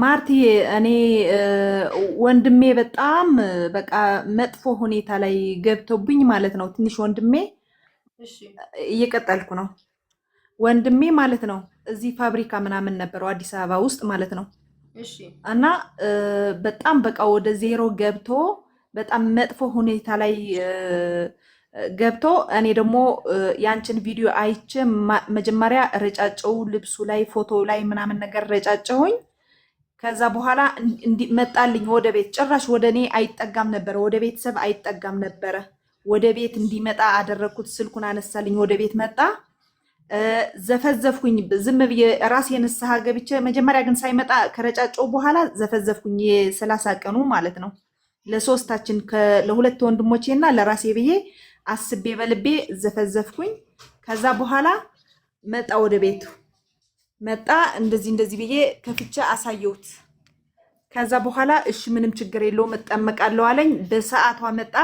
ማርትዬ እኔ ወንድሜ በጣም በቃ መጥፎ ሁኔታ ላይ ገብቶብኝ ማለት ነው። ትንሽ ወንድሜ እሺ እየቀጠልኩ ነው። ወንድሜ ማለት ነው እዚህ ፋብሪካ ምናምን ነበረው አዲስ አበባ ውስጥ ማለት ነው። እሺ እና በጣም በቃ ወደ ዜሮ ገብቶ በጣም መጥፎ ሁኔታ ላይ ገብቶ እኔ ደግሞ ያንችን ቪዲዮ አይቼ መጀመሪያ ረጫጨው ልብሱ ላይ ፎቶ ላይ ምናምን ነገር ረጫጨሁኝ። ከዛ በኋላ መጣልኝ ወደ ቤት። ጭራሽ ወደ እኔ አይጠጋም ነበረ፣ ወደ ቤተሰብ አይጠጋም ነበረ። ወደ ቤት እንዲመጣ አደረግኩት። ስልኩን አነሳልኝ፣ ወደ ቤት መጣ። ዘፈዘፍኩኝ ዝም ብዬ ራሴ ንስሐ ገብቼ። መጀመሪያ ግን ሳይመጣ ከረጫጨው በኋላ ዘፈዘፍኩኝ። የ30 ቀኑ ማለት ነው። ለሶስታችን ለሁለት ወንድሞቼ እና ለራሴ ብዬ አስቤ በልቤ ዘፈዘፍኩኝ። ከዛ በኋላ መጣ ወደ ቤቱ መጣ። እንደዚህ እንደዚህ ብዬ ከፍቼ አሳየሁት። ከዛ በኋላ እሺ ምንም ችግር የለውም እጠመቃለሁ አለኝ። በሰዓቷ መጣ።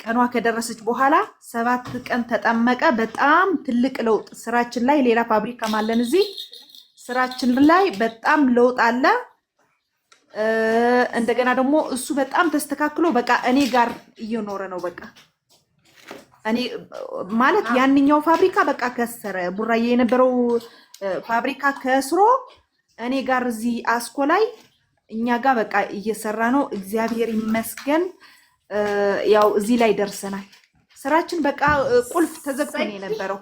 ቀኗ ከደረሰች በኋላ 7 ቀን ተጠመቀ። በጣም ትልቅ ለውጥ ስራችን ላይ፣ ሌላ ፋብሪካ ማለን እዚህ ስራችን ላይ በጣም ለውጥ አለ። እንደገና ደግሞ እሱ በጣም ተስተካክሎ በቃ እኔ ጋር እየኖረ ነው። በቃ እኔ ማለት ያንኛው ፋብሪካ በቃ ከሰረ። ቡራዬ የነበረው ፋብሪካ ከስሮ እኔ ጋር እዚህ አስኮ ላይ እኛ ጋር በቃ እየሰራ ነው። እግዚአብሔር ይመስገን። ያው እዚህ ላይ ደርሰናል። ስራችን በቃ ቁልፍ ተዘግቶ ነው የነበረው።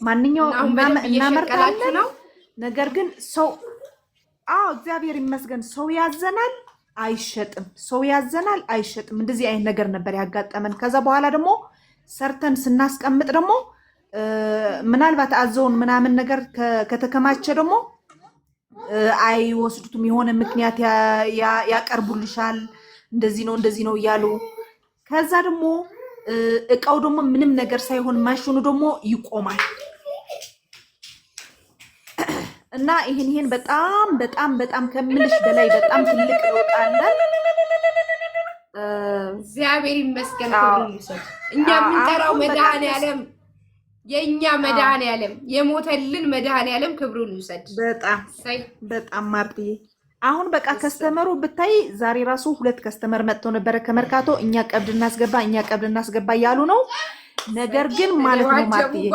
ማንኛውም እናመርታለን፣ ነገር ግን ሰው እግዚአብሔር ይመስገን ሰው ያዘናል አይሸጥም፣ ሰው ያዘናል አይሸጥም። እንደዚህ አይነት ነገር ነበር ያጋጠመን። ከዛ በኋላ ደግሞ ሰርተን ስናስቀምጥ ደግሞ ምናልባት አዘውን ምናምን ነገር ከተከማቸ ደግሞ አይወስዱትም። የሆነ ምክንያት ያቀርቡልሻል። እንደዚህ ነው እያሉ ከዛ ደግሞ እቃው ደግሞ ምንም ነገር ሳይሆን ማሽኑ ደግሞ ይቆማል። እና ይሄን በጣም በጣም በጣም ከምልሽ በላይ በጣም ትልቅ ለውጥ አለ። እግዚአብሔር ይመስገን። እኛ የምንጠራው መድኃኔዓለም የእኛ መድኃኔዓለም የሞተልን መድኃኔዓለም ክብሩን ይውሰድ። በጣም በጣም ማርትዬ አሁን በቃ ከስተመሩ ብታይ ዛሬ ራሱ 2 ከስተመር መጥተው ነበረ ከመርካቶ። እኛ ቀብድ እናስገባ እያሉ ነው። ነገር ግን ማለት ነው ማርትዬ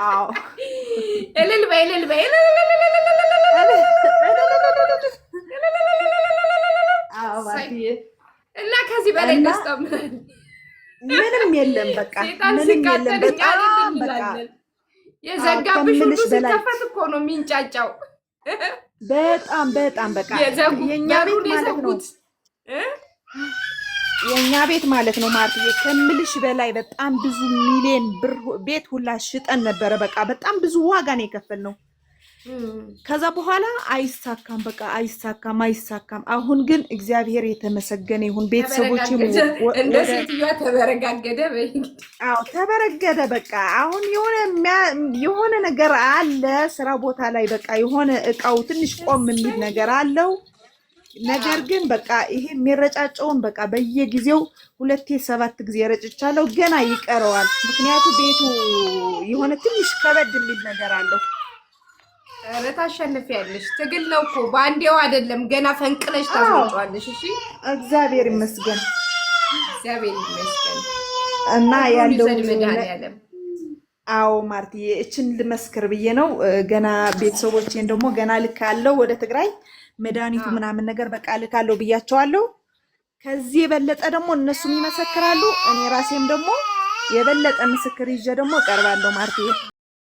አዎ እልል በይ እና ከዚህ በላይ ደስታ ምንም የለም። በቃ ምንም የለም። በጣም በቃ የዘጋብሽ ሁሉ ሲከፈት እኮ ነው የሚንጫጫው። በጣም በቃ የኛ ቤት ማለት ነው የኛ ቤት ማለት ነው ማርትዬ ከምልሽ በላይ በጣም ብዙ ሚሊዮን ብር ቤት ሁላ ሽጠን ነበረ። በቃ በጣም ብዙ ዋጋ ነው የከፈልነው። ከዛ በኋላ አይሳካም፣ በቃ አይሳካም። አሁን ግን እግዚአብሔር የተመሰገነ ይሁን። ቤተሰቦቼ እንደ ሴትዮዋ ተበረጋገደ። ተበረገደ። በቃ አሁን የሆነ ነገር አለ ስራ ቦታ ላይ በቃ የሆነ እቃው ትንሽ ቆም የሚል ነገር አለው። ነገር ግን በቃ ይሄ የሚረጫጨውን በቃ በየጊዜው 2-7 ጊዜ ረጭቻለሁ። ገና ይቀረዋል። ምክንያቱም ቤቱ የሆነ ትንሽ ከበድ የሚል ነገር አለው። ኧረ ታሸንፊያለሽ። ትግል ነው እኮ በአንዴው አይደለም። ገና ፈንቅለሽ ታስወጪዋለሽ። እሺ እግዚአብሔር ይመስገን። እና ያለው መድኃኔዓለም ማርትዬ እችን ልመስክር ብዬ ነው። ገና ቤተሰቦቼን ደግሞ ገና ልካለሁ ወደ ትግራይ መድኃኒቱ ምናምን ነገር በቃ ልካለሁ ብያቸዋለሁ። ከዚህ የበለጠ ደግሞ እነሱም ይመሰክራሉ። እኔ ራሴም ደግሞ የበለጠ ምስክር ይዤ ደግሞ እቀርባለሁ ማርትዬ።